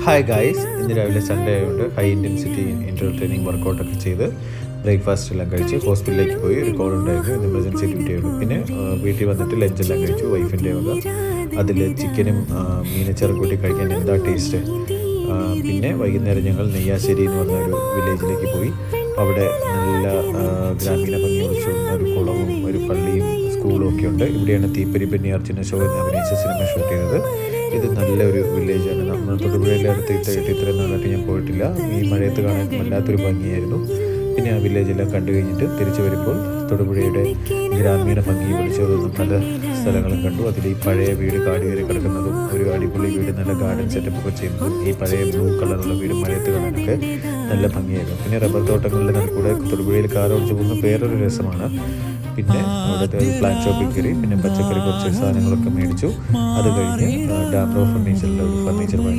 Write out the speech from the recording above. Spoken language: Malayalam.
ഹായ് ഗായ്സ്, ഇന്ന് രാവിലെ സൺഡേ ആയതുകൊണ്ട് ഹൈ ഇൻറ്റൻസിറ്റി ഇൻ്റർവൽ ട്രെയിനിങ് വർക്കൗട്ടൊക്കെ ചെയ്ത് ബ്രേക്ക്ഫാസ്റ്റ് എല്ലാം കഴിച്ച് ഹോസ്പിറ്റലിലേക്ക് പോയി. ഒരു കോൾ ഉണ്ടായിരുന്നു, ഇന്ന് എമർജൻസി ഡ്യൂട്ടി ആയിരുന്നു. പിന്നെ വീട്ടിൽ വന്നിട്ട് ലഞ്ചെല്ലാം കഴിച്ചു. വൈഫിൻ്റെ വക അതിൽ ചിക്കനും മീനച്ചാറും കൂട്ടി കഴിക്കാൻ എന്താ ടേസ്റ്റ്. പിന്നെ വൈകുന്നേരം ഞങ്ങൾ നെയ്യാശ്ശേരി എന്ന് പറഞ്ഞ ഒരു വില്ലേജിലേക്ക് പോയി. അവിടെ നല്ല ഗ്രാമീണ ഭംഗി വെച്ചുകൊണ്ട് ഒരു കുളവും ഒരു പള്ളിയും സ്കൂളും ഒക്കെ ഉണ്ട്. ഇവിടെയാണ് തീപ്പൊരി ബെന്നി അർജുന ഷോ എന്ന് അഭിനയിച്ച സിനിമ ഷൂട്ട് ചെയ്തത്. ഇത് നല്ലൊരു വില്ലേജാണ്. നമ്മൾ തൊടുപുഴയിലെ അടുത്തിട്ട് ഇത്രയും നാളായിട്ട് ഞാൻ പോയിട്ടില്ല. ഈ മഴയത്ത് കാണാൻ വല്ലാത്തൊരു ഭംഗിയായിരുന്നു. പിന്നെ ആ വില്ലേജെല്ലാം കണ്ടു കഴിഞ്ഞിട്ട് തിരിച്ചു വരുമ്പോൾ തൊടുപുഴയുടെ ഗ്രാമീണ ഭംഗി വിളിച്ചതൊന്നും പല സ്ഥലങ്ങളും കണ്ടു. അതിൽ ഈ പഴയ വീട് കാട് കയറി കിടക്കുന്നതും ഒരു അടിപൊളി വീട് നല്ല ഗാർഡൻ സെറ്റപ്പ് ഒക്കെ ചെയ്യുന്നതും ഈ പഴയ ബ്ലൂ കളറുള്ള വീട് മഴയത്ത് കാണാനൊക്കെ നല്ല ഭംഗിയായിരുന്നു. പിന്നെ റബ്ബർ തോട്ടങ്ങളുടെ നടുക്കൂടെ തൊടുപുഴയിൽ കാർ ഓടിച്ചു പോകുന്ന വേറൊരു രസമാണ്. പിന്നെ അവിടുത്തെ ഒരു പ്ലാൻ ഷോപ്പിൽ കയറി പിന്നെ പച്ചക്കറി കുറച്ച് സാധനങ്ങളൊക്കെ മേടിച്ചു. അത് കഴിഞ്ഞ് ഡാംറോ ഫർണിച്ചറിൻ്റെ ഒരു ഫർണിച്ചർ